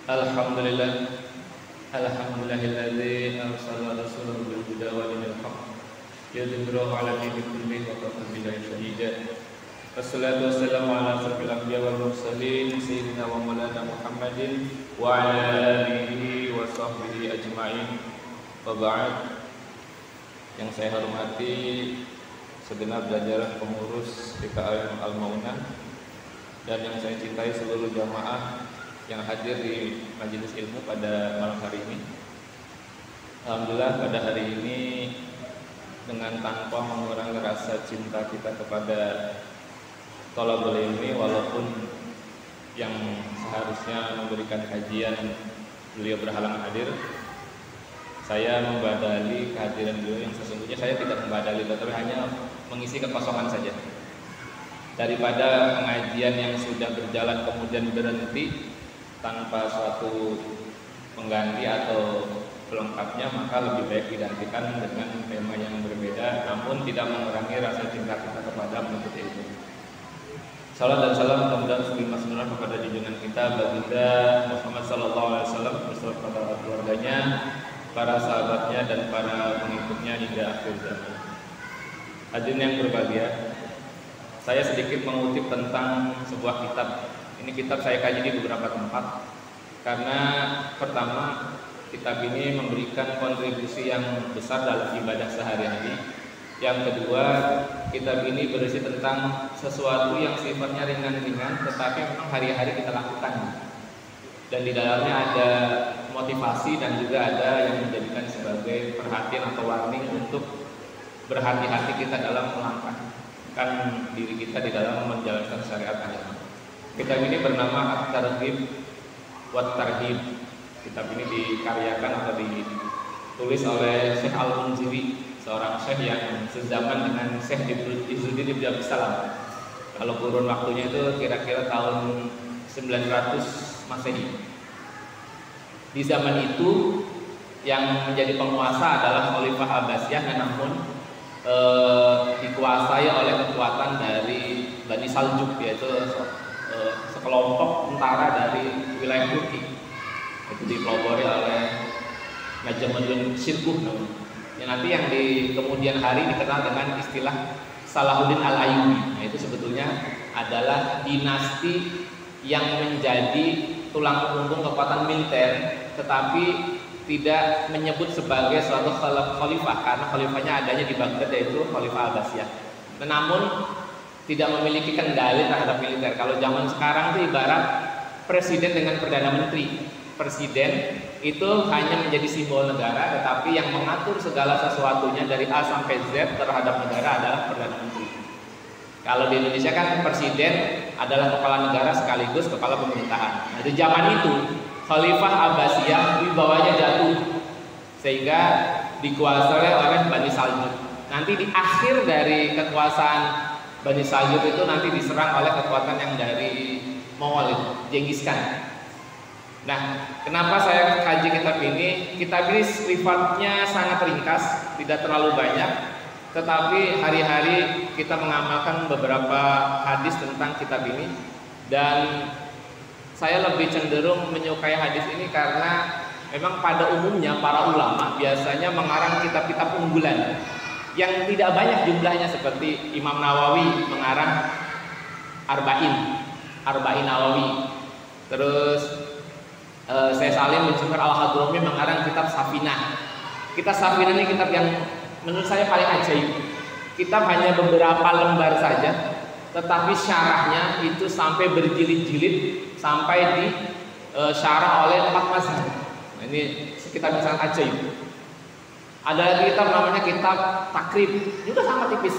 Alhamdulillah. Alhamdulillahilladzi arsala rasulahu bil huda wa dinil haqq yudhhirahu 'ala dini kullihi wa kafa billahi shahida. Wassalatu wassalamu ala asyrofil anbiya wal mursalin sayyidina wa maulana Muhammadin wa ala alihi wa sahbihi ajma'in. Wa ba'd. Yang saya hormati segenap jajaran pengurus PKM Al-Maunah dan yang saya cintai seluruh jamaah yang hadir di majelis ilmu pada malam hari ini. Alhamdulillah pada hari ini dengan tanpa mengurangi rasa cinta kita kepada thalabul ilmi, walaupun yang seharusnya memberikan kajian beliau berhalangan hadir, saya membadali kehadiran beliau yang sesungguhnya saya tidak membadali, tetapi hanya mengisi kekosongan saja. Daripada pengajian yang sudah berjalan kemudian berhenti tanpa suatu pengganti atau pelengkapnya, maka lebih baik digantikan dengan tema yang berbeda namun tidak mengurangi rasa cinta kita kepada penuntut ilmu. Salam dan salam mudah-mudahan semakin senantiasa kepada junjungan kita baginda Muhammad sallallahu alaihi wasallam beserta para keluarganya, para sahabatnya dan para pengikutnya hingga akhir zaman. Hadirin yang berbahagia, saya sedikit mengutip tentang sebuah kitab. Ini kitab saya kaji di beberapa tempat karena pertama, kitab ini memberikan kontribusi yang besar dalam ibadah sehari-hari. Yang kedua, kitab ini berisi tentang sesuatu yang sifatnya ringan-ringan tetapi memang hari-hari kita lakukan. Dan di dalamnya ada motivasi dan juga ada yang menjadikan sebagai perhatian atau warning untuk berhati-hati kita dalam melangkahkan diri kita di dalam menjalankan syariat agama. Kitab ini bernama At-Targhib wa Tarhib. Kitab ini dikaryakan atau ditulis oleh Syekh Al-Munziri, seorang syekh yang sezaman dengan Syekh Izzuddin Ibn Abdus Salam. Kalau kurun waktunya itu kira-kira tahun 900 Masehi. Di zaman itu yang menjadi penguasa adalah Khalifah Abbasiyah, namun dikuasai oleh kekuatan dari Bani Saljuk, yaitu sekelompok tentara dari wilayah Turki. Itu dipelopori oleh Najmuddin Shirkuh, yang nanti yang di kemudian hari dikenal dengan istilah Salahuddin Al-Ayyubi. Nah, itu sebetulnya adalah dinasti yang menjadi tulang punggung kekuatan militer, tetapi tidak menyebut sebagai suatu khalifah karena khalifahnya adanya di Baghdad, yaitu Khalifah Abbasiyah. Namun tidak memiliki kendali terhadap militer. Kalau zaman sekarang itu ibarat presiden dengan perdana menteri. Presiden itu hanya menjadi simbol negara, tetapi yang mengatur segala sesuatunya dari A sampai Z terhadap negara adalah perdana menteri. Kalau di Indonesia kan presiden adalah kepala negara sekaligus kepala pemerintahan. Nah, di zaman itu Khalifah Abbasiyah wibawanya jatuh sehingga dikuasai oleh Bani Saljuk. Nanti di akhir dari kekuasaan Bani Saljuk itu nanti diserang oleh kekuatan yang dari Mongol, Genghis Khan. Nah, kenapa saya kaji kitab ini? Kitab ini sifatnya sangat ringkas, tidak terlalu banyak, tetapi hari-hari kita mengamalkan beberapa hadis tentang kitab ini. Dan saya lebih cenderung menyukai hadis ini karena memang pada umumnya para ulama biasanya mengarang kitab-kitab unggulan yang tidak banyak jumlahnya, seperti Imam Nawawi mengarang Arba'in Nawawi. Terus Syekh Salim bin Sufyan Al-Hadrami mengarang kitab Safinah. Kitab Safinah ini kitab yang menurut saya paling ajaib. Kitab hanya beberapa lembar saja, tetapi syarahnya itu sampai berjilid-jilid, sampai di syarah oleh 4 mazhab. Nah, ini kitab yang sangat ajaib. Ada lagi kitab namanya kitab Takrib, juga sangat tipis.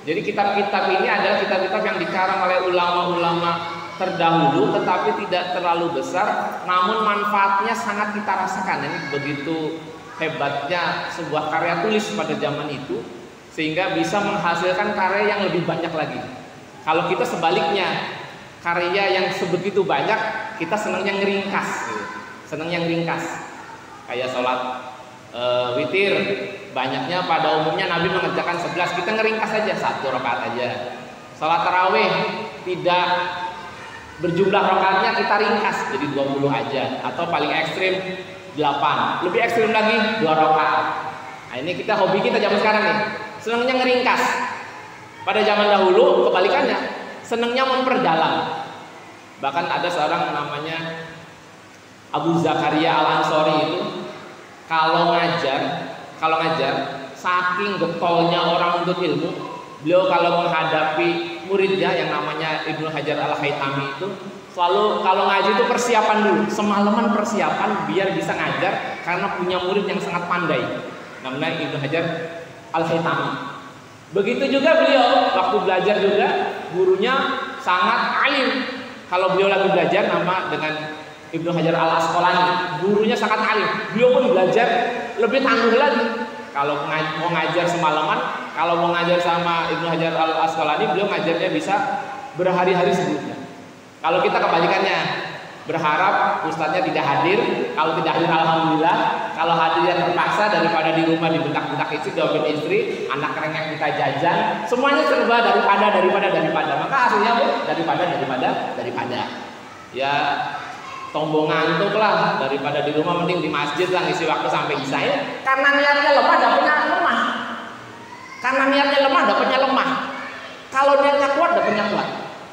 Jadi kitab-kitab ini adalah kitab-kitab yang dikarang oleh ulama-ulama terdahulu, tetapi tidak terlalu besar, namun manfaatnya sangat kita rasakan. Ini begitu hebatnya sebuah karya tulis pada zaman itu, sehingga bisa menghasilkan karya yang lebih banyak lagi. Kalau kita sebaliknya, karya yang sebegitu banyak, kita senang yang ringkas, kayak sholat witir, banyaknya pada umumnya Nabi mengerjakan 11, kita ngeringkas aja 1 rakaat aja. Sholat tarawih tidak Berjumlah rakaatnya kita ringkas jadi 20 aja, atau paling ekstrim 8. Lebih ekstrim lagi 2 rakaat. Nah, ini kita hobi kita zaman sekarang nih, senangnya ngeringkas. Pada zaman dahulu kebalikannya, senangnya memperdalam. Bahkan ada seorang namanya Abu Zakaria Al-Ansori itu kalau ngajar saking getolnya orang untuk ilmu, beliau kalau menghadapi muridnya yang namanya Ibnu Hajar Al-Haytami itu selalu kalau ngaji itu persiapan dulu, semalaman persiapan biar bisa ngajar karena punya murid yang sangat pandai, namanya Ibnu Hajar Al-Haytami. Begitu juga beliau waktu belajar juga gurunya sangat alim. Kalau beliau lagi belajar nama dengan Ibnu Hajar Al-Asqalani, gurunya sangat alim. Beliau pun belajar lebih tangguh lagi. Kalau mau ngajar semalaman, kalau mau ngajar sama Ibnu Hajar Al-Asqalani, beliau ngajarnya bisa berhari-hari sebelumnya. Kalau kita kebalikannya, berharap ustadznya tidak hadir. Kalau tidak hadir, alhamdulillah. Kalau hadir yang terpaksa, daripada di rumah dibentak-bentak istri, doain istri, anak rengek kita jajan, semuanya serba daripada. Maka hasilnya daripada. Ya, tombong ngantuk lah, daripada di rumah mending di masjid lah ngisi waktu sampai isya ya. Karena niatnya lemah dapatnya lemah. Kalau niatnya kuat dapatnya kuat.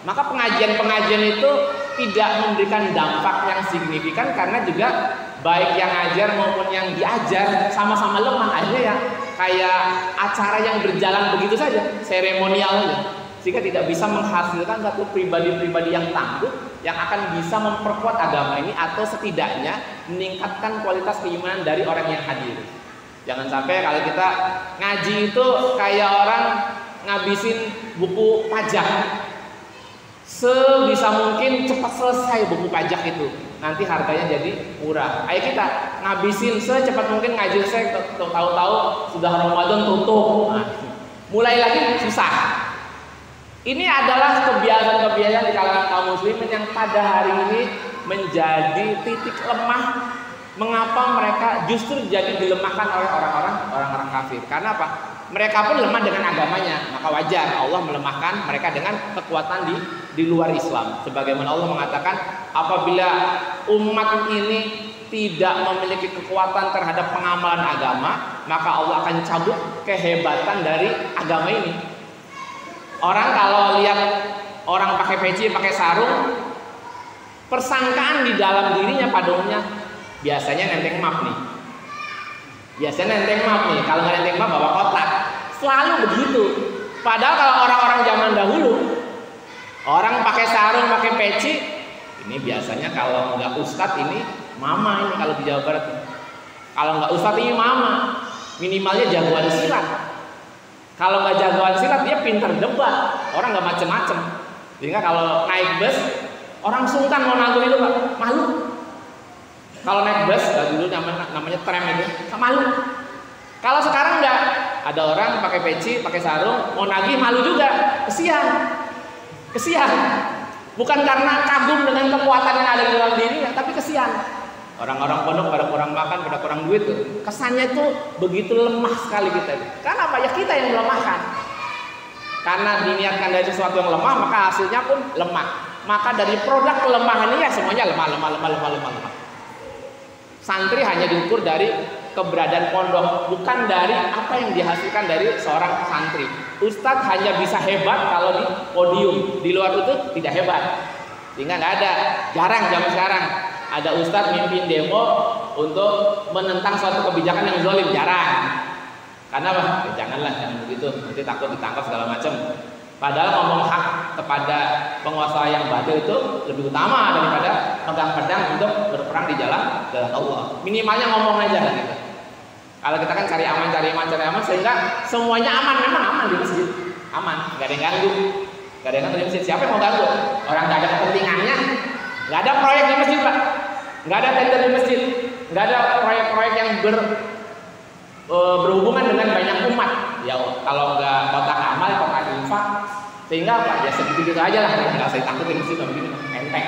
Maka pengajian itu tidak memberikan dampak yang signifikan karena juga baik yang ngajar maupun yang diajar sama-sama lemah aja ya. Kayak acara yang berjalan begitu saja, seremonial aja. Sehingga tidak bisa menghasilkan satu pribadi-pribadi yang tangguh yang akan bisa memperkuat agama ini atau setidaknya meningkatkan kualitas keimanan dari orang yang hadir. Jangan sampai kalau kita ngaji itu kayak orang ngabisin buku pajak. Sebisa mungkin cepat selesai buku pajak itu, nanti harganya jadi murah. Ayo kita ngabisin secepat mungkin ngaji selesai, tahu-tahu sudah Ramadan tutup. Nah, mulai lagi susah. Ini adalah kebiasaan-kebiasaan di kalangan kaum muslimin yang pada hari ini menjadi titik lemah. Mengapa mereka justru jadi dilemahkan oleh orang-orang kafir? Karena apa? Mereka pun lemah dengan agamanya, maka wajar Allah melemahkan mereka dengan kekuatan di luar Islam. Sebagaimana Allah mengatakan, apabila umat ini tidak memiliki kekuatan terhadap pengamalan agama, maka Allah akan cabut kehebatan dari agama ini. Orang kalau lihat orang pakai peci, pakai sarung, persangkaan di dalam dirinya pada umumnya biasanya nenteng map nih. Kalau nggak nenteng map bawa kotak. Selalu begitu. Padahal kalau orang-orang zaman dahulu, orang pakai sarung, pakai peci, ini biasanya kalau nggak ustadz ini mama ini kalau di Jawa Barat. Kalau nggak ustadz ini mama, minimalnya jagoan silat. Kalau nggak jagoan silat dia pintar debat, orang nggak macem-macem. Sehingga kalau naik bus, orang sungkan mau nanggung itu Pak, malu. Kalau naik bus, dulu namanya tram itu, malu. Kalau sekarang nggak, ada orang pakai peci, pakai sarung, mau nagih malu juga, kesian. Bukan karena kagum dengan kekuatan yang ada di dalam dirinya, tapi kesian. Orang-orang pondok pada kurang makan, pada kurang duit tuh. Kesannya tuh begitu lemah sekali kita. Karena apa? Ya kita yang melemahkan. Karena diniatkan dari sesuatu yang lemah, maka hasilnya pun lemah. Maka dari produk kelemahan ini ya semuanya lemah. Santri hanya diukur dari keberadaan pondok, bukan dari apa yang dihasilkan dari seorang santri. Ustadz hanya bisa hebat kalau di podium, di luar itu tidak hebat. Sehingga nggak ada, jarang zaman sekarang ada ustadz mimpin demo untuk menentang suatu kebijakan yang zalim, jarang. Karena apa? Ya, jangan begitu, nanti takut ditangkap segala macam. Padahal ngomong hak kepada penguasa yang batil itu lebih utama daripada pegang pedang untuk berperang di jalan Allah. Minimalnya ngomong aja kan gitu. Kalau kita kan cari aman sehingga semuanya aman, memang aman di masjid. Aman, nggak ada yang ganggu. Nggak ada yang ganggu di masjid. Siapa yang mau ganggu? Orang nggak ada kepentingannya. Nggak ada proyek di masjid Pak. Nggak ada tender di masjid. Nggak ada proyek-proyek yang berhubungan dengan banyak umat. Ya kalau nggak kotak amal, kotak infak. Sehingga apa? Ya segitu-gitu aja lah. Nggak usah takut di masjid begini, enteng.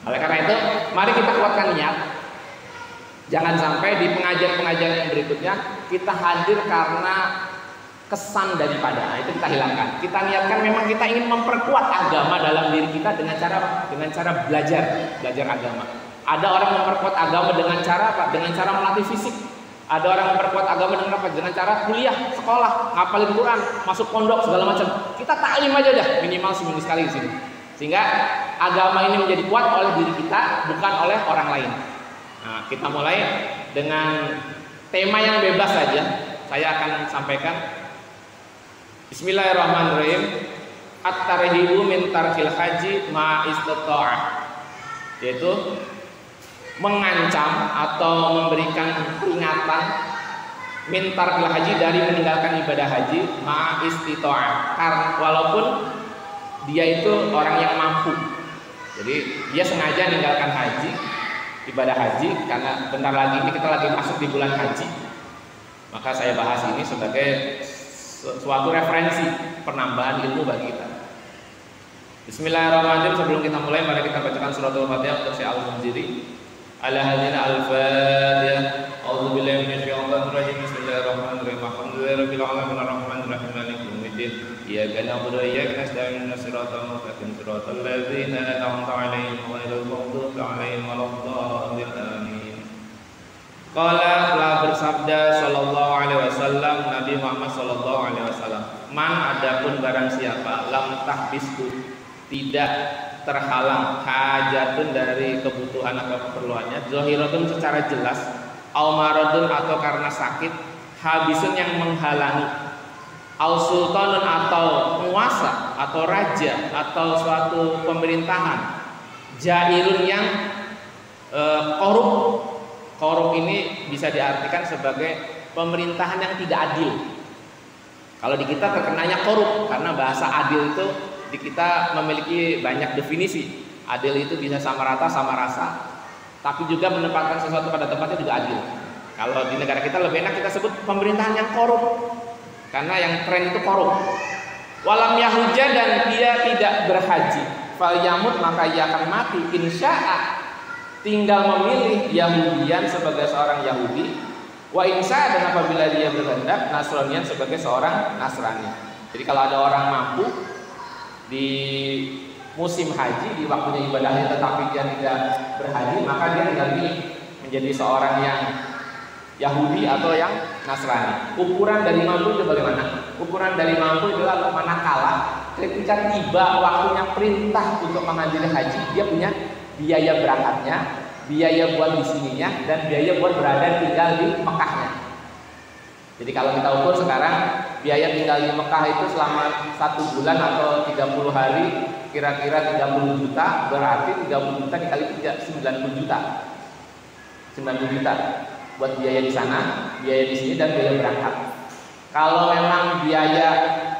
Oleh karena itu, mari kita kuatkan niat. Jangan sampai di pengajian-pengajian yang berikutnya kita hadir karena kesan daripada. Nah, itu kita hilangkan. Kita niatkan memang kita ingin memperkuat agama dalam diri kita dengan cara belajar agama. Ada orang memperkuat agama dengan cara apa? Dengan cara melatih fisik. Ada orang memperkuat agama dengan apa? Dengan cara kuliah, sekolah, ngapalin Quran, masuk pondok segala macam. Kita taklim aja dah, minimal seminggu sekali di sini. Sehingga agama ini menjadi kuat oleh diri kita, bukan oleh orang lain. Nah, kita mulai dengan tema yang bebas saja. Saya akan sampaikan. Bismillahirrahmanirrahim. At-tarhibu min tarkil haji ma istata'ah. Yaitu mengancam atau memberikan peringatan min tarkil haji, dari meninggalkan ibadah haji ma istita'ah. Karena walaupun dia itu orang yang mampu. Jadi dia sengaja meninggalkan haji, ibadah haji, karena bentar lagi ini kita lagi masuk di bulan haji. Maka saya bahas ini sebagai suatu referensi penambahan ilmu bagi kita. Bismillahirrahmanirrahim. Sebelum kita mulai, mari kita bacakan suratul Fatihah untuk Syekh Al-Munziri. Al-Hadina Al-Fatihah. A'udzubillahi minasyaitonir rajim. Bismillahirrahmanirrahim. Alhamdulillahirabbil alamin arrahmanir rahim maliki yaumiddin. Iyyaka na'budu wa iyyaka nasta'in ihdinas siratal mustaqim siratal ladzina an'amta 'alaihim ghairil maghdubi 'alaihim waladdallin. Amin. Qala, telah bersabda sallallahu alaihi wasallam, Nabi Muhammad sallallahu alaihi wasallam, man, adapun barang siapa, lam tahbisku, tidak terhalang, hajatun, dari kebutuhan atau keperluannya, zahiratun, secara jelas, au maradun, atau karena sakit, habisun, yang menghalangi, au sultanun, atau penguasa atau raja atau suatu pemerintahan, jailun, yang korup. Korup ini bisa diartikan sebagai pemerintahan yang tidak adil. Kalau di kita terkenanya korup, karena bahasa adil itu di kita memiliki banyak definisi. Adil itu bisa sama rata, sama rasa, tapi juga menempatkan sesuatu pada tempatnya juga adil. Kalau di negara kita lebih enak kita sebut pemerintahan yang korup, karena yang tren itu korup. Walam yahujja, dan dia tidak berhaji, fal yamut, maka ia akan mati, insya'a, tinggal memilih Yahudian sebagai seorang Yahudi, wa insya, dan apabila dia berkehendak Nasranian sebagai seorang Nasrani. Jadi kalau ada orang mampu di musim haji, di waktunya ibadahnya, tetapi dia tidak berhaji, maka dia tinggal pilih menjadi seorang yang Yahudi atau yang Nasrani. Ukuran dari mampu itu bagaimana? Ukuran dari mampu adalah manakala ketika tiba waktunya perintah untuk menghadiri haji, dia punya biaya berangkatnya, biaya buat di sininya, dan biaya buat berada tinggal di Mekahnya. Jadi kalau kita ukur sekarang, biaya tinggal di Mekah itu selama 1 bulan atau 30 hari, kira-kira 30 juta, berarti 30 juta dikali 3, 90 juta. 90 juta buat biaya di sana, biaya di sini, dan biaya berangkat. Kalau memang biaya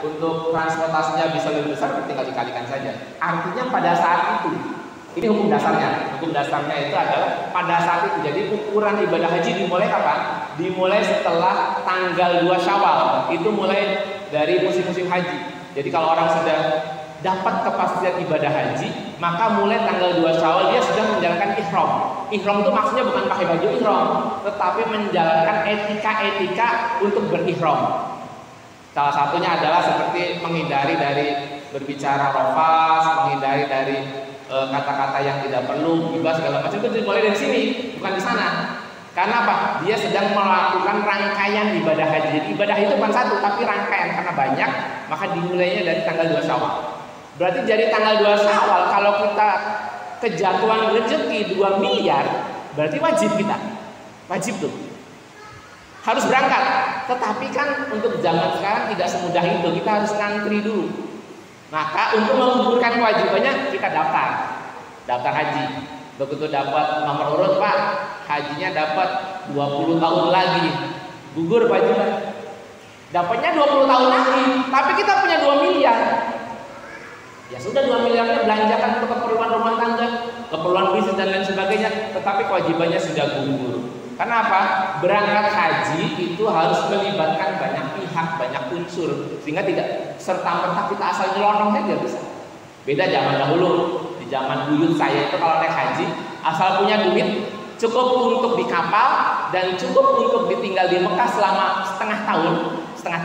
untuk transportasinya bisa lebih besar, tinggal dikalikan saja. Artinya pada saat itu, ini hukum dasarnya. Hukum dasarnya itu adalah pada saat itu. Jadi ukuran ibadah haji dimulai kapan? Dimulai setelah tanggal 2 Syawal. Itu mulai dari musim-musim haji. Jadi kalau orang sudah dapat kepastian ibadah haji, maka mulai tanggal 2 Syawal dia sudah menjalankan ihram. Ihram itu maksudnya bukan pakai baju ihram, tetapi menjalankan etika-etika untuk berihram. Salah satunya adalah seperti menghindari dari berbicara rafas, menghindari dari kata-kata yang tidak perlu, gibah segala macam, itu dimulai dari sini, bukan di sana. Karena apa? Dia sedang melakukan rangkaian ibadah haji. Jadi ibadah itu bukan satu, tapi rangkaian, karena banyak, maka dimulainya dari tanggal 2 Syawal. Berarti dari tanggal 2 Syawal, kalau kita kejatuhan rezeki 2 miliar, berarti wajib kita. Wajib tuh. Harus berangkat. Tetapi kan untuk zaman sekarang tidak semudah itu. Kita harus ngantri dulu. Maka untuk menggugurkan kewajibannya kita daftar haji. Begitu dapat nomor urut, Pak, hajinya dapat 20 tahun lagi, gugur kewajiban. Dapatnya 20 tahun lagi, tapi kita punya 2 miliar. Ya sudah, 2 miliarnya belanjakan untuk keperluan rumah tangga, keperluan bisnis dan lain sebagainya, tetapi kewajibannya sudah gugur. Kenapa? Berangkat haji itu harus melibatkan banyak pihak, banyak unsur, sehingga tidak serta-merta kita asal nyelonong saja bisa. Beda zaman dahulu. Di zaman buyut saya itu kalau naik haji, asal punya duit, cukup untuk di kapal dan cukup untuk ditinggal di Mekah selama setengah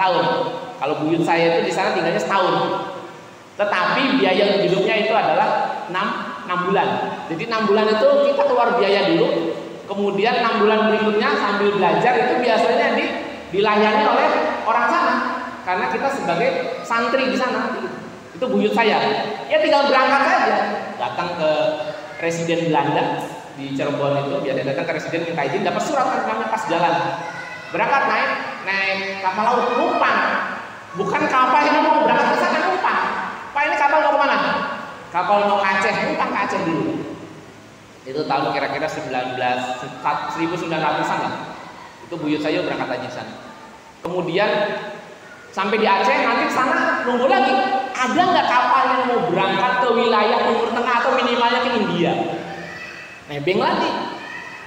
tahun. Kalau buyut saya itu di sana tinggalnya setahun. Tetapi biaya hidupnya itu adalah 6 bulan. Jadi 6 bulan itu kita keluar biaya dulu. Kemudian 6 bulan berikutnya sambil belajar itu biasanya dilayani oleh orang sana. Karena kita sebagai santri di sana. Itu buyut saya. Ya tinggal berangkat saja. Datang ke Residen Belanda di Cirebon itu, biasanya datang ke Residen minta izin, dapat surat kan namanya pas jalan. Berangkat naik kapal laut, numpang. Bukan kapal yang mau berangkat ke sana, numpang. Pak, ini kapal mau kemana? Kapal mau ke Aceh, numpang ke Aceh dulu. Itu tahun kira-kira 1900-an lah. Itu buyut saya berangkat haji sana. Kemudian sampai di Aceh, nanti ke sana nunggu lagi. Ada nggak kapal yang mau berangkat ke wilayah Timur Tengah atau minimalnya ke India? Nebeng lagi.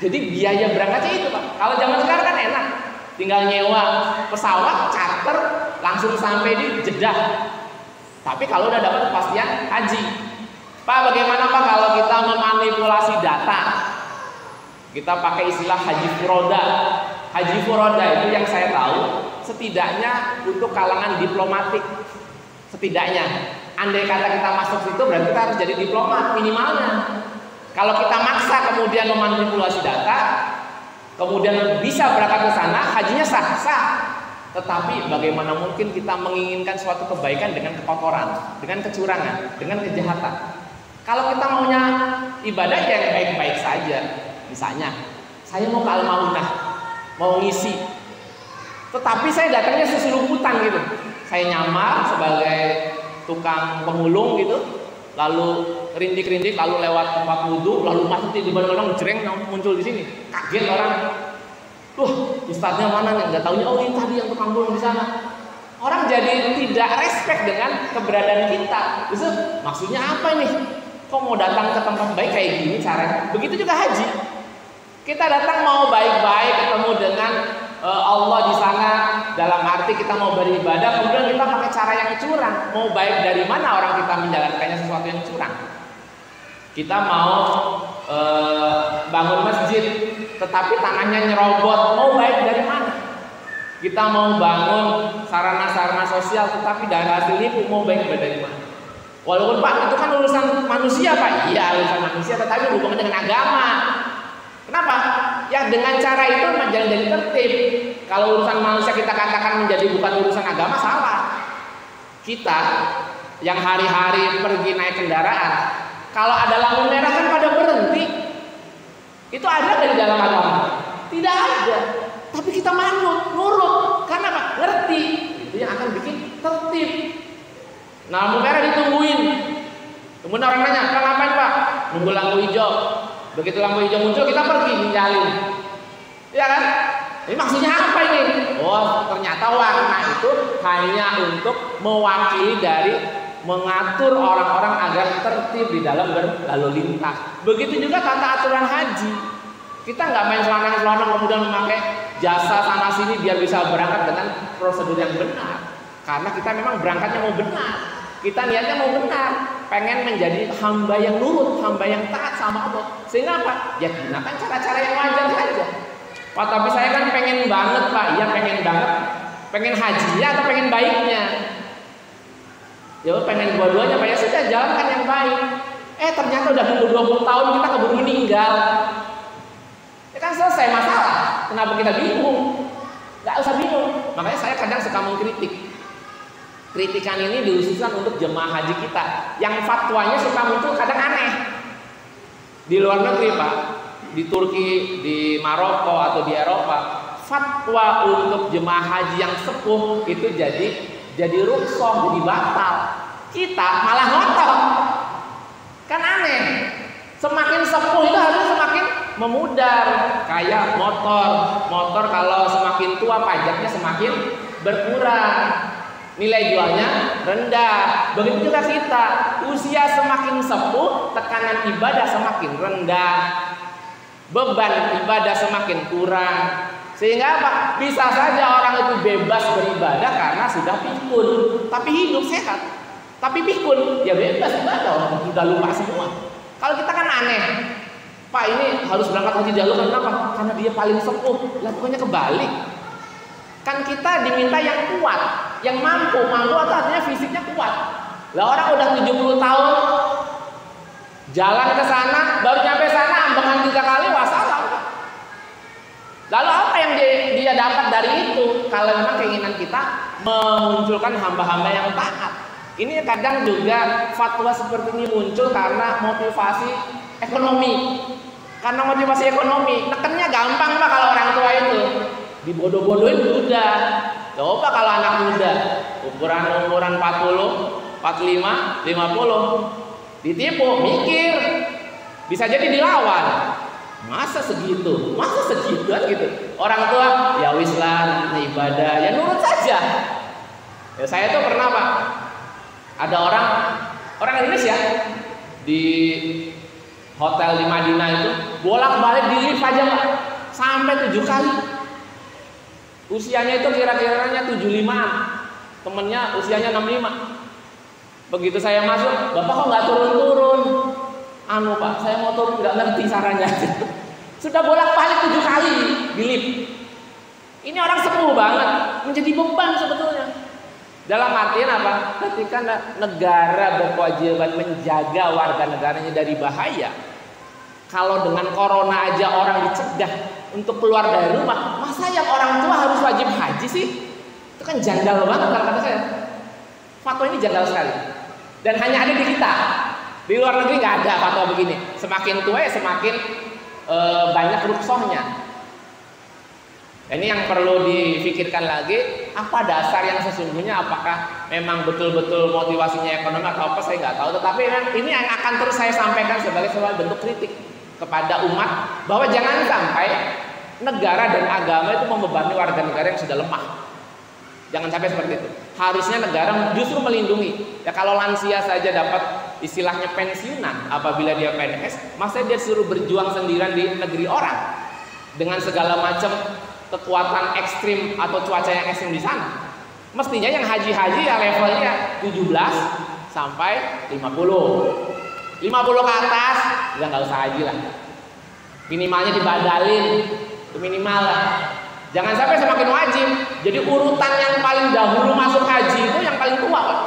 Jadi biaya berangkatnya itu, Pak. Kalau zaman sekarang kan enak. Tinggal nyewa pesawat, charter, langsung sampai di Jeddah. Tapi kalau udah dapat kepastian haji, Pak, bagaimana Pak kalau kita memanipulasi data? Kita pakai istilah haji furoda. Haji furoda itu yang saya tahu setidaknya untuk kalangan diplomatik. Setidaknya, andai kata kita masuk situ berarti kita harus jadi diplomat minimalnya. Kalau kita maksa kemudian memanipulasi data, kemudian bisa berangkat ke sana, hajinya sah. Tetapi bagaimana mungkin kita menginginkan suatu kebaikan dengan kekotoran, dengan kecurangan, dengan kejahatan? Kalau kita maunya ibadah yang baik-baik saja. Misalnya, saya mau ke Al-Maunah, mau ngisi. Tetapi saya datangnya seselumputan gitu. Saya nyamar sebagai tukang pemulung gitu, lalu rindik-rindik, lalu lewat tempat wudhu, lalu masuk di depan orang jreng muncul di sini. Kaget orang. Ustadznya mana nih? Nggak taunya, oh ini tadi yang tukang pemulung di sana. Orang jadi tidak respect dengan keberadaan kita. Justru maksudnya apa ini? Kok mau datang ke tempat baik kayak gini caranya? Begitu juga haji. Kita datang mau baik-baik, ketemu dengan Allah di sana, dalam arti kita mau beribadah, kemudian kita pakai cara yang curang. Mau baik dari mana orang kita menjalankannya sesuatu yang curang? Kita mau bangun masjid, tetapi tanahnya nyerobot. Mau baik dari mana? Kita mau bangun sarana-sarana sosial, tetapi dari hasil nipu. Mau baik dari mana? Walaupun Pak itu kan urusan manusia Pak. Iya urusan manusia, tetapi hubungan dengan agama. Kenapa? Ya dengan cara itu menjadi tertib. Kalau urusan manusia kita katakan menjadi bukan urusan agama, salah. Kita yang hari-hari pergi naik kendaraan, kalau ada lampu merah kan pada berhenti. Itu ada dari dalam agama? Tidak ada. Tapi kita manut, nurut. Karena apa? Ngerti. Itu yang akan bikin tertib. Nah, lampu merah ditungguin. Kemudian orang nanya, Pak ngapain Pak? Nunggu lampu hijau. Begitu lampu hijau muncul, kita pergi ninggalin. Iya kan? Ini maksudnya apa ini? Oh, ternyata warna itu hanya untuk mewakili dari mengatur orang-orang agar tertib di dalam berlalu lintas. Begitu juga tata aturan haji. Kita nggak main selonang-selonang kemudian memakai jasa sana sini biar bisa berangkat dengan prosedur yang benar. Karena kita memang berangkatnya mau benar. Kita niatnya mau benar, pengen menjadi hamba yang nurut, hamba yang taat sama Allah. Sehingga apa? Ya gunakan cara-cara yang wajar saja. Pak, tapi saya kan pengen banget Pak. Iya pengen banget. Pengen hajinya atau pengen baiknya? Ya pengen dua-duanya Pak. Ya sudah jalankan yang baik. Ternyata udah nunggu 20 tahun kita keburu meninggal. Ya kan selesai masalah. Kenapa kita bingung? Gak usah bingung. Makanya saya kadang suka mengkritik. Kritikan ini dihususkan untuk jemaah haji kita yang fatwanya suka muncul kadang aneh. Di luar negeri Pak, di Turki, di Maroko atau di Eropa, fatwa untuk jemaah haji yang sepuh itu jadi rukhsah, jadi batal. Kita malah ngotot. Kan aneh. Semakin sepuh itu harusnya semakin memudar. Kayak motor kalau semakin tua pajaknya semakin berkurang. Nilai jualnya rendah. Begitu juga kita, usia semakin sepuh, tekanan ibadah semakin rendah, beban ibadah semakin kurang. Sehingga apa? Bisa saja orang itu bebas beribadah karena sudah pikun, tapi hidup sehat. Tapi pikun, ya bebas ibadah, orang sudah lupa semua. Kalau kita kan aneh, Pak ini harus berangkat haji dahulu, kenapa? Karena dia paling sepuh. Lah pokoknya kebalik. Kan kita diminta yang kuat. yang mampu atau artinya fisiknya kuat. Lah orang udah 70 tahun jalan ke sana, baru nyampe sana ambekan 3 kali wassalam. Lalu apa yang dia dapat dari itu? Kalau memang keinginan kita memunculkan hamba-hamba yang taat. Ini kadang juga fatwa seperti ini muncul karena motivasi ekonomi. Karena motivasi ekonomi, nekennya gampang Pak kalau orang tua itu. Dibodoh-bodohin mudah. Coba kalau anak muda, umuran 40, 45, 50, ditipu, mikir. Bisa jadi dilawan. Masa segitu kan gitu. Orang tua, ya wis lah, ibadah, ya nurut saja. Ya saya tuh pernah Pak, ada orang Indonesia di hotel di Madinah itu bolak-balik di lift aja Pak, sampai 7 kali. Usianya itu kira-kiranya 75-an, temennya usianya 65. Begitu saya masuk, Bapak kok nggak turun-turun? Anu Pak, saya mau turun nggak ngerti caranya. Sudah bolak-balik 7 kali di lift. Ini orang sepuh banget, menjadi beban sebetulnya. Dalam artian apa? Ketika negara berkewajiban menjaga warga negaranya dari bahaya, kalau dengan corona aja orang dicegah untuk keluar dari rumah, masa yang orang tua harus wajib haji sih? Itu kan janggal banget kalau kata saya. Fatwa ini janggal sekali. Dan hanya ada di kita. Di luar negeri nggak ada fatwa begini. Semakin tua ya semakin banyak rukhsahnya. Ini yang perlu difikirkan lagi, apa dasar yang sesungguhnya, apakah memang betul-betul motivasinya ekonomi atau apa, saya nggak tahu. Tetapi ini yang akan terus saya sampaikan sebagai sebuah bentuk kritik kepada umat, bahwa jangan sampai negara dan agama itu membebani warga negara yang sudah lemah. Jangan sampai seperti itu. Harusnya negara justru melindungi. Ya kalau lansia saja dapat istilahnya pensiunan apabila dia PNS, masa dia suruh berjuang sendirian di negeri orang dengan segala macam kekuatan ekstrim atau cuaca yang ekstrim di sana. Mestinya yang haji-haji ya levelnya 17 sampai 50. 50 ke atas ya nggak usah haji lah. Minimalnya dibadalin, itu minimal lah. Jangan sampai semakin wajib. Jadi urutan yang paling dahulu masuk haji itu yang paling tua Pak.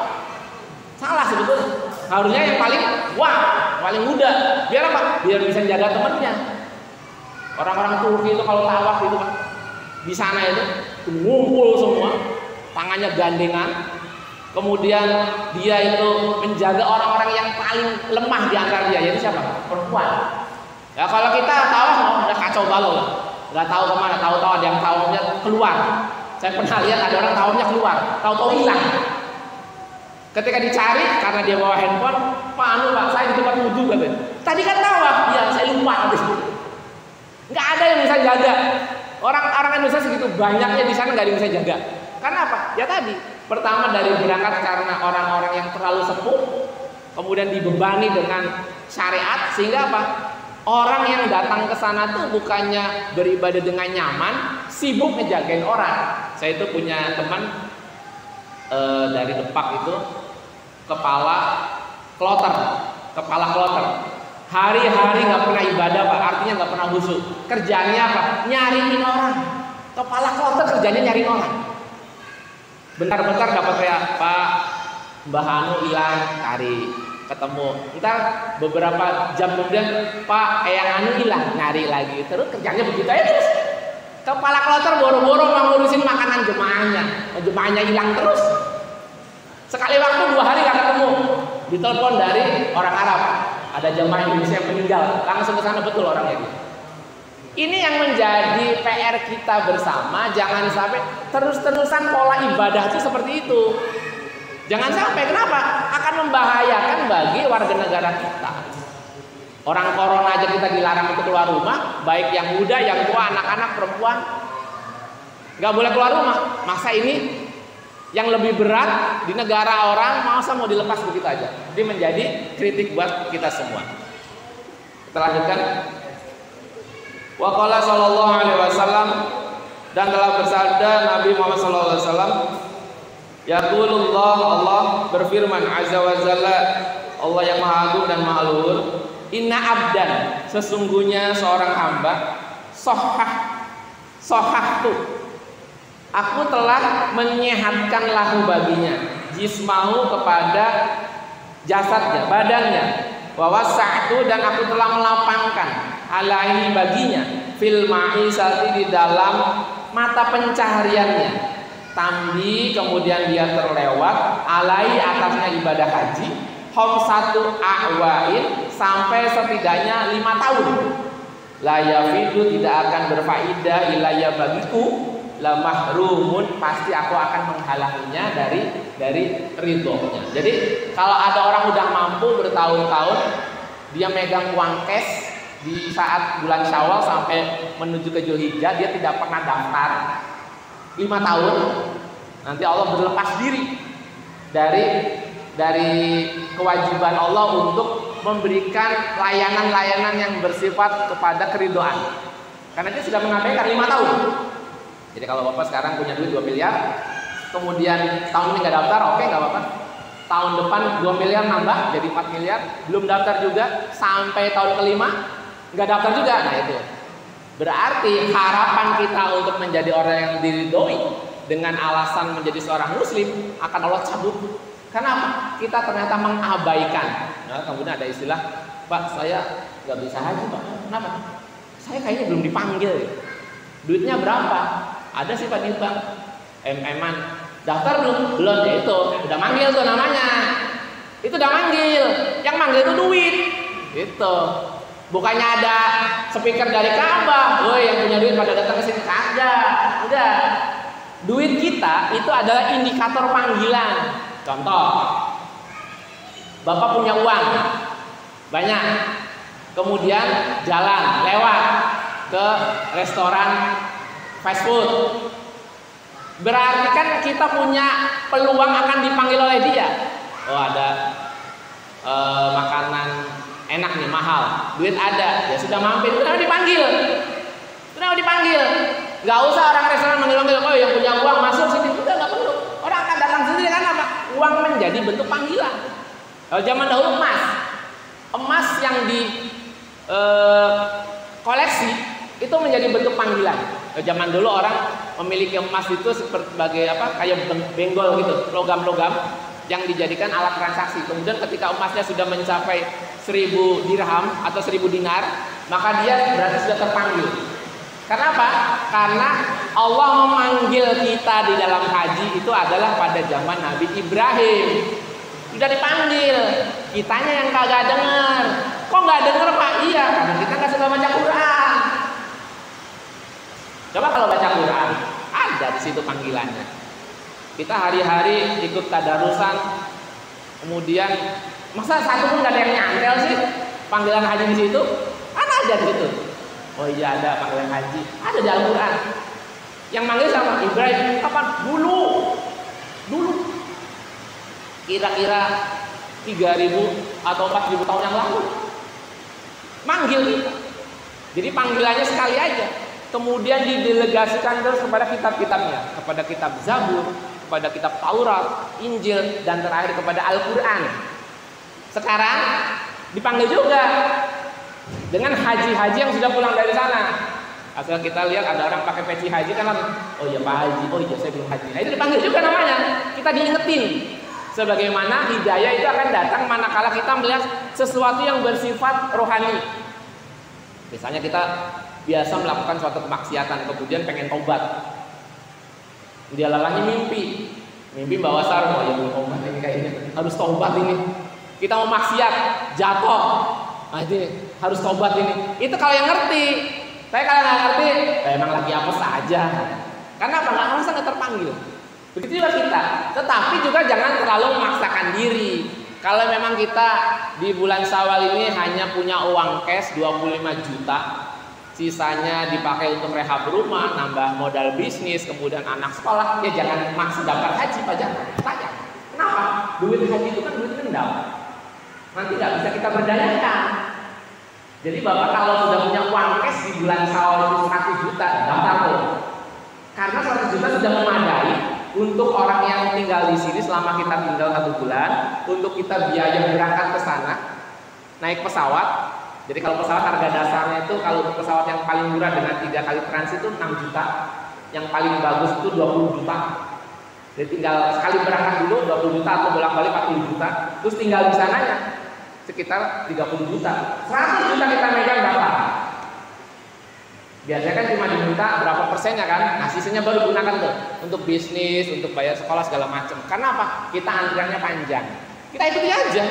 Salah sebetulnya. Harusnya yang paling paling muda. Biar apa? Biar bisa jaga temennya. Orang-orang Turki itu kalau tawaf itu Pak, di sana itu ngumpul semua, tangannya gandengan. Kemudian dia itu menjaga orang-orang yang paling lemah di antara dia, yaitu siapa? Perempuan. Ya kalau kita tawaf udah kacau balau lah. Nggak tahu kemana, tahu-tahu ada yang tawafnya keluar. Saya pernah lihat ada orang tawafnya keluar, tahu-tahu hilang. Ketika dicari karena dia bawa handphone, Pak saya di tempat wudhu katanya. Tadi kan tawaf, ya saya lupa. Nggak ada yang bisa jaga. Orang Indonesia segitu banyaknya di sana nggak ada yang bisa jaga. Karena apa? Ya tadi, pertama dari berangkat karena orang-orang yang terlalu sepuh, kemudian dibebani dengan syariat, sehingga apa? Orang yang datang ke sana tuh bukannya beribadah dengan nyaman, sibuk ngejagain orang. Saya itu punya teman dari Depak itu kepala kloter. Hari-hari nggak pernah ibadah Pak, artinya nggak pernah khusyuk. Kerjanya apa? Nyariin orang. Kepala kloter kerjanya nyariin orang. Bentar-bentar dapat ya Pak Mbah Hanu hilang, cari, ketemu. Ntar beberapa jam kemudian Pak Eyang Anu hilang, nyari lagi. Terus kerjanya begitu aja terus. Kepala kloter boro-boro mau ngurusin makanan jemaahnya hilang terus. Sekali waktu 2 hari nggak ketemu, ditelepon dari orang Arab. Ada jemaah Indonesia yang meninggal, langsung ke sana, betul orangnya. Ini yang menjadi PR kita bersama, jangan sampai terus-terusan pola ibadah itu seperti itu. Jangan sampai, kenapa? Akan membahayakan bagi warga negara kita. Orang corona aja kita dilarang untuk keluar rumah, baik yang muda, yang tua, anak-anak, perempuan, nggak boleh keluar rumah. Masa ini yang lebih berat di negara orang, masa mau dilepas begitu aja? Ini menjadi kritik buat kita semua. Kita lanjutkan. Wa qala sallallahu alaihi wasallam, dan telah bersabda Nabi Muhammad sallallahu alaihi wasallam, yaqulullah, Allah berfirman azza wa jalla, Allah yang maha agung dan maha luhur, inna abdan, sesungguhnya seorang hamba, sohah tuh Aku telah menyehatkan lahu baginya, jismahu kepada jasadnya, badannya. Wa wasa'tu dan aku telah melapangkan alaihi baginya fil ma'isati di dalam mata pencahariannya. Tambi kemudian dia terlewat alai atasnya ibadah haji satu a'wain sampai setidaknya 5 tahun. La yafidu tidak akan berfaedah ilayya bagiku, la mahrumun pasti aku akan menghalanginya dari ridhonya. Jadi kalau ada orang udah mampu bertahun-tahun dia megang uang cash di saat bulan Syawal sampai menuju ke Zulhijjah, dia tidak pernah daftar 5 tahun, nanti Allah berlepas diri dari kewajiban Allah untuk memberikan layanan-layanan yang bersifat kepada keridhaan. Karena dia sudah mengabaikan 5 tahun. Jadi kalau Bapak sekarang punya duit 2 miliar, kemudian tahun ini nggak daftar, oke nggak apa-apa. Tahun depan 2 miliar nambah jadi 4 miliar, belum daftar juga sampai tahun kelima nggak daftar juga. Nah itu berarti harapan kita untuk menjadi orang yang diridhoi dengan alasan menjadi seorang muslim akan Allah cabut. Kenapa? Kita ternyata mengabaikan. Nah, kemudian ada istilah, Pak saya nggak bisa haji Pak. Kenapa? Saya kayaknya belum dipanggil. Duitnya berapa? Ada sih Pak Pak. MM-an. Daftar belum? Belum ya itu. Udah manggil tuh namanya. Itu udah manggil. Yang manggil itu duit. Itu. Bukannya ada speaker dari Ka'bah. Woi yang punya duit pada datang ke sini kagak. Udah. Duit kita itu adalah indikator panggilan. Contoh. Bapak punya uang banyak. Kemudian jalan lewat ke restoran fast food. Berarti kan kita punya peluang akan dipanggil oleh dia. Oh ada makanan enak nih mahal, duit ada, ya sudah mampir, sudah dipanggil. Gak usah orang restoran manggil-manggil, oh yang punya uang masuk sini, udah gak perlu. Orang akan datang sendiri karena apa? Uang menjadi bentuk panggilan. Kalau zaman dahulu emas yang di koleksi itu menjadi bentuk panggilan. Zaman dulu orang memiliki emas itu sebagai apa? Kayak benggol gitu, logam-logam yang dijadikan alat transaksi. Kemudian ketika emasnya sudah mencapai 1000 dirham atau 1000 dinar, maka dia berarti sudah terpanggil. Karena apa? Karena Allah memanggil kita di dalam haji itu adalah pada zaman Nabi Ibrahim. Sudah dipanggil, kitanya yang kagak dengar. Kok nggak dengar Pak? Iya, karena kita nggak suka baca Quran. Coba kalau baca Quran, ada di situ panggilannya. Kita hari-hari ikut tadarusan, kemudian masa satu pun nggak ada yang nyantel sih panggilan haji di situ? Kan ada di situ. Oh iya ada panggilan haji, ada di Al-Quran. Yang manggil sama Ibrahim kapan? Dulu. Kira-kira 3000 atau 4000 tahun yang lalu. Manggil kita. Jadi panggilannya sekali aja. Kemudian didelegasikan terus kepada kitab-kitabnya, kepada kitab Zabur, kepada kitab Taurat, Injil, dan terakhir kepada Al-Quran. Sekarang dipanggil juga dengan haji-haji yang sudah pulang dari sana. Asal kita lihat ada orang pakai peci haji kan, oh iya Pak Haji, oh iya saya belum haji. Nah itu dipanggil juga namanya. Kita diingetin. Sebagaimana hidayah itu akan datang manakala kita melihat sesuatu yang bersifat rohani. Misalnya kita biasa melakukan suatu kemaksiatan, kemudian pengen tobat. Dia lalahnya mimpi bawa sarung, oh ya belum tobat ini kayaknya, harus tobat ini. Kita mau maksiat, jatuh, ini harus tobat ini. Itu kalau yang ngerti. Saya kalau nggak ngerti, emang lagi apa saja. Karena apa? Nggak merasa nggak terpanggil. Begitu juga kita. Tetapi juga jangan terlalu memaksakan diri. Kalau memang kita di bulan Syawal ini hanya punya uang cash 25 juta, sisanya dipakai untuk rehab rumah, nambah modal bisnis, kemudian anak sekolah, ya jangan maksa daftar haji Pak, jangan. Sayang. Kenapa? Duit haji itu kan duit kendal. Nanti nggak bisa kita berdayakan. Jadi Bapak kalau sudah punya uang cash di bulan Syawal itu 100 juta, daftar tuh. Karena 100 juta sudah memadai untuk orang yang tinggal di sini selama kita tinggal 1 bulan, untuk kita biaya berangkat ke sana, naik pesawat. Jadi kalau pesawat harga dasarnya itu kalau pesawat yang paling murah dengan 3 kali transit itu 6 juta. Yang paling bagus itu 20 juta. Jadi tinggal sekali berangkat dulu 20 juta atau bolak-balik 40 juta. Terus tinggal di sananya sekitar 30 juta. 100 juta kita megang berapa? Biasanya kan cuma diminta berapa persennya kan? Nah sisanya baru gunakan tuh untuk bisnis, untuk bayar sekolah segala macam. Karena apa? Kita antriannya panjang. Kita ikuti aja.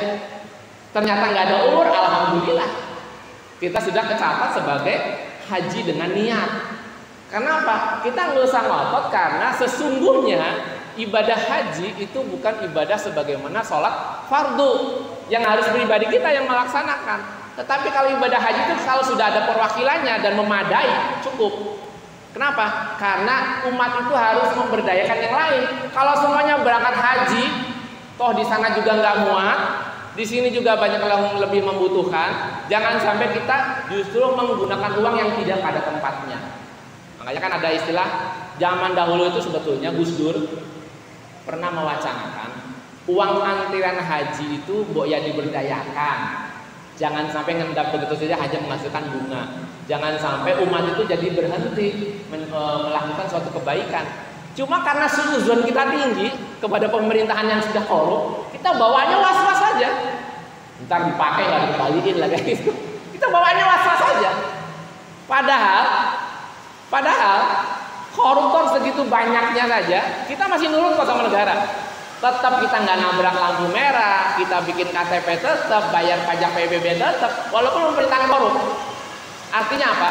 Ternyata nggak ada umur, alhamdulillah. Kita sudah kecatat sebagai haji dengan niat. Karena apa? Kita nggak usah ngotot karena sesungguhnya ibadah haji itu bukan ibadah sebagaimana sholat fardu yang harus pribadi kita yang melaksanakan. Tetapi kalau ibadah haji itu kalau sudah ada perwakilannya dan memadai cukup. Kenapa? Karena umat itu harus memberdayakan yang lain. Kalau semuanya berangkat haji, toh di sana juga nggak muat, di sini juga banyak yang lebih membutuhkan. Jangan sampai kita justru menggunakan uang yang tidak pada tempatnya. Makanya kan ada istilah zaman dahulu itu sebetulnya Gus Dur pernah mewacanakan uang antrian haji itu mbok ya diberdayakan. Jangan sampai ngendap begitu saja hanya menghasilkan bunga. Jangan sampai umat itu jadi berhenti melakukan suatu kebaikan. Cuma karena suudzon kita tinggi kepada pemerintahan yang sudah korup, kita bawaannya was-was saja. Ntar dipakai nggak dikembaliin lagi gitu. Kita bawaannya was-was saja. Padahal koruptor segitu banyaknya saja, kita masih nurut kok sama negara. Tetap kita nggak nabrak lampu merah, kita bikin KTP tetap, bayar pajak PBB tetap, walaupun pemerintahan korup. Artinya apa?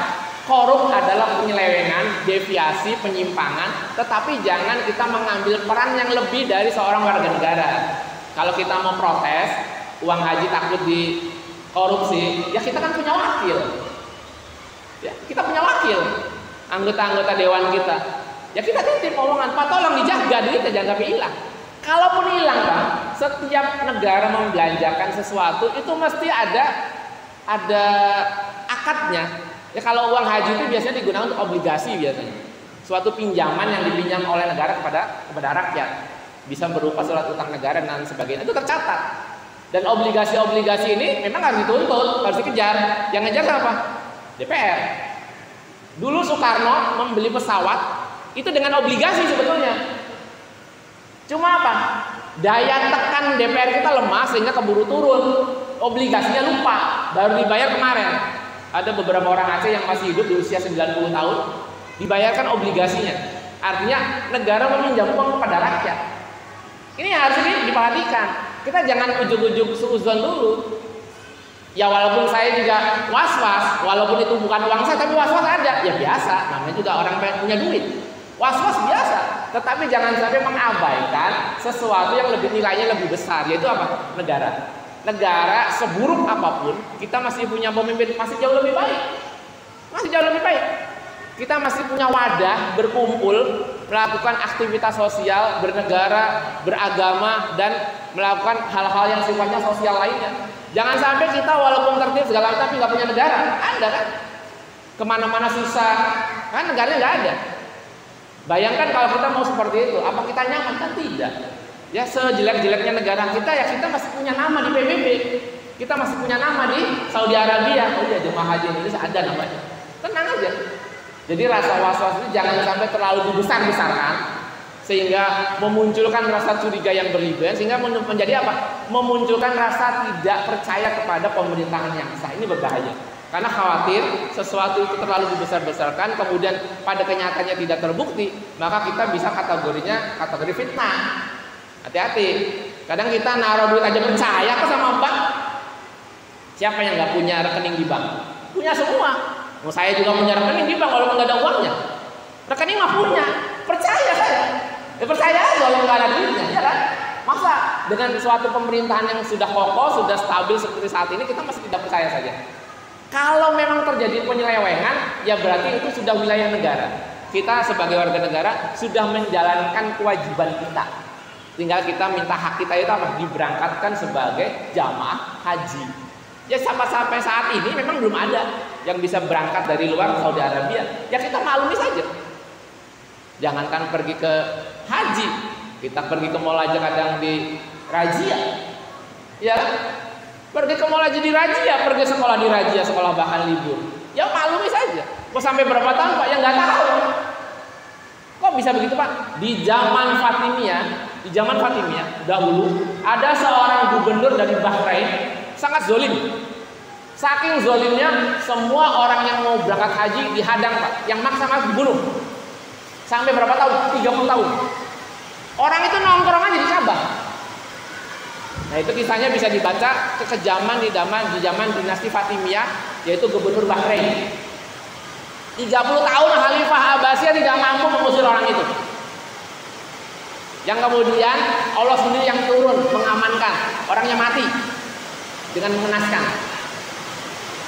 Korup adalah penyelewengan, deviasi, penyimpangan, tetapi jangan kita mengambil peran yang lebih dari seorang warga negara. Kalau kita mau protes, uang haji takut di korupsi, ya kita kan punya wakil. Ya, kita punya wakil, anggota-anggota dewan kita. Ya kita titip omongan, Pak tolong dijaga duitnya jangan sampai hilang. Kalaupun hilang Pak, setiap negara membelanjakan sesuatu itu mesti ada akadnya. Ya kalau uang haji itu biasanya digunakan untuk obligasi biasanya. Suatu pinjaman yang dipinjam oleh negara kepada rakyat. Bisa berupa surat utang negara dan sebagainya. Itu tercatat. Dan obligasi-obligasi ini memang harus dituntut, harus dikejar. Yang ngejar apa? DPR. Dulu Soekarno membeli pesawat itu dengan obligasi sebetulnya. Cuma apa? Daya tekan DPR kita lemah sehingga keburu turun. Obligasinya lupa, baru dibayar kemarin. Ada beberapa orang Aceh yang masih hidup di usia 90 tahun, dibayarkan obligasinya. Artinya negara meminjam uang kepada rakyat. Ini harus diperhatikan. Kita jangan ujug-ujug suudzon dulu. Ya walaupun saya juga was-was, walaupun itu bukan uang saya, tapi was-was ada. Ya biasa, namanya juga orang punya duit. Was-was biasa, tetapi jangan sampai mengabaikan sesuatu yang nilainya lebih besar, yaitu apa? Negara. Negara seburuk apapun, kita masih punya pemimpin masih jauh lebih baik. Masih jauh lebih baik. Kita masih punya wadah berkumpul, melakukan aktivitas sosial, bernegara, beragama, dan melakukan hal-hal yang sifatnya sosial lainnya. Jangan sampai kita walaupun tertib segala macam tapi nggak punya negara. Ada kan? Kemana-mana susah, kan negaranya nggak ada. Bayangkan kalau kita mau seperti itu, apa kita nyaman? Kan tidak. Ya sejelek-jeleknya negara kita, ya kita masih punya nama di PBB. Kita masih punya nama di Saudi Arabia. Oh iya, jemaah haji Indonesia ada namanya. Tenang aja. Jadi rasa was-was itu jangan sampai terlalu dibesar-besarkan sehingga memunculkan rasa curiga yang berlebihan, sehingga menjadi apa? Memunculkan rasa tidak percaya kepada pemerintahan yang sah. Ini berbahaya. Karena khawatir sesuatu itu terlalu dibesar-besarkan, kemudian pada kenyataannya tidak terbukti, maka kita bisa kategorinya kategori fitnah. Hati-hati. Kadang kita naruh duit aja percaya kok sama bank. Siapa yang nggak punya rekening di bank? Punya semua. Mau saya juga punya rekening di bank walaupun nggak ada uangnya. Rekening mah punya. Percaya saya. Ya percaya aja kalau nggak ada duitnya, ya kan? Masa dengan suatu pemerintahan yang sudah kokoh, sudah stabil seperti saat ini kita masih tidak percaya saja? Kalau memang terjadi penyelewengan, ya berarti itu sudah wilayah negara. Kita sebagai warga negara sudah menjalankan kewajiban kita. Tinggal kita minta hak kita itu apa? Diberangkatkan sebagai jamaah haji. Ya sampai saat ini memang belum ada yang bisa berangkat dari luar Saudi Arabia. Ya kita maklumi saja. Jangankan pergi ke haji, kita pergi ke mall aja kadang di razia. Ya. Pergi ke mall aja di razia, pergi sekolah di razia, sekolah bahkan libur. Ya maklumi saja. Kok sampai berapa tahun Pak? Ya nggak tahu. bisa begitu Pak? Di zaman Fatimiyah dahulu ada seorang gubernur dari Bahrain sangat zolim. Saking zolimnya semua orang yang mau berangkat haji dihadang Pak. Yang maksa dibunuh. Sampai berapa tahun? 30 tahun. Orang itu nongkrong aja di Ka'bah. Nah itu kisahnya bisa dibaca kekejaman di zaman dinasti Fatimiyah, yaitu gubernur Bahrain. 30 tahun Khalifah Abbasiyah tidak mampu mengusir orang itu. Yang kemudian Allah sendiri yang turun mengamankan, orangnya mati dengan mengenaskan.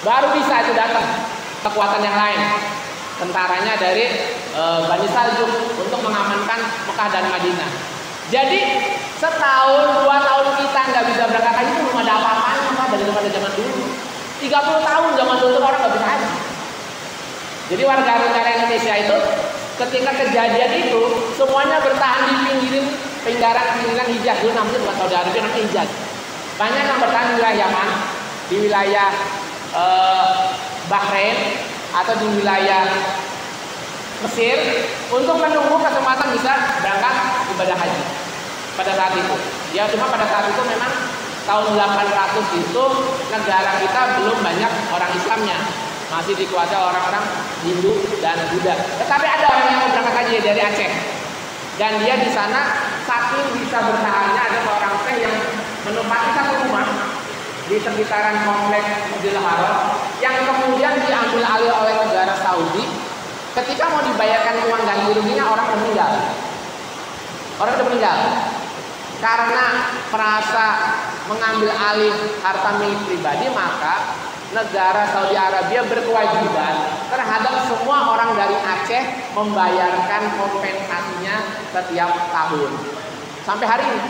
Baru bisa itu datang kekuatan yang lain, tentaranya dari Bani Saljuk untuk mengamankan Mekah dan Madinah. Jadi setahun 2 tahun kita nggak bisa berangkat haji itu belum ada apa-apanya daripada zaman dulu. 30 tahun zaman dulu orang nggak bisa haji. Jadi warga negara Indonesia itu ketika kejadian itu semuanya bertahan di pinggiran Hijaz, dulu namanya bukan Saudi Arabia, namanya Hijaz. Banyak yang bertahan di wilayah Yaman, di wilayah Bahrain atau di wilayah Mesir untuk menunggu kesempatan bisa berangkat ibadah haji pada saat itu. Ya cuma pada saat itu memang tahun 800 itu negara kita belum banyak orang Islamnya, masih dikuasai orang-orang Hindu dan Buddha. Tetapi ada orang yang mau berangkat haji dari Aceh, dan dia di sana saking bisa bertahannya ada seorang syekh yang menempati satu rumah di sekitaran kompleks Masjidil Haram yang kemudian diambil alih oleh negara Saudi. Ketika mau dibayarkan uang ganti ruginya orang meninggal karena merasa mengambil alih harta milik pribadi, maka negara Saudi Arabia berkewajiban terhadap semua orang dari Aceh membayarkan kompensasinya setiap tahun sampai hari ini.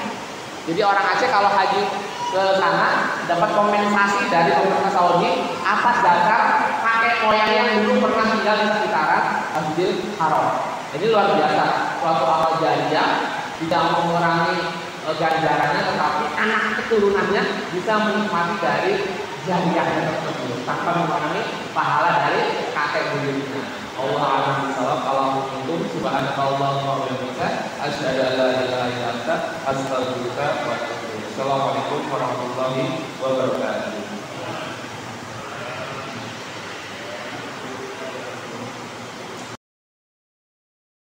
Jadi orang Aceh kalau haji ke sana dapat kompensasi dari pemerintah Saudi atas dasar kakek moyang yang dulu pernah tinggal di sekitaran Masjidil Haram. Ini luar biasa, suatu amal jariah, tidak mengurangi ganjarannya, tetapi anak keturunannya bisa menikmati dari jariahnya tersebut tanpa mengurangi pahala dari kakek buyutnya. Allah a'lam bishawab. Kalau itu subhanakallahumma wa bihamdika asyhadu an la ilaha illa anta astaghfiruka wa atubu ilaik. Assalamualaikum warahmatullahi wabarakatuh.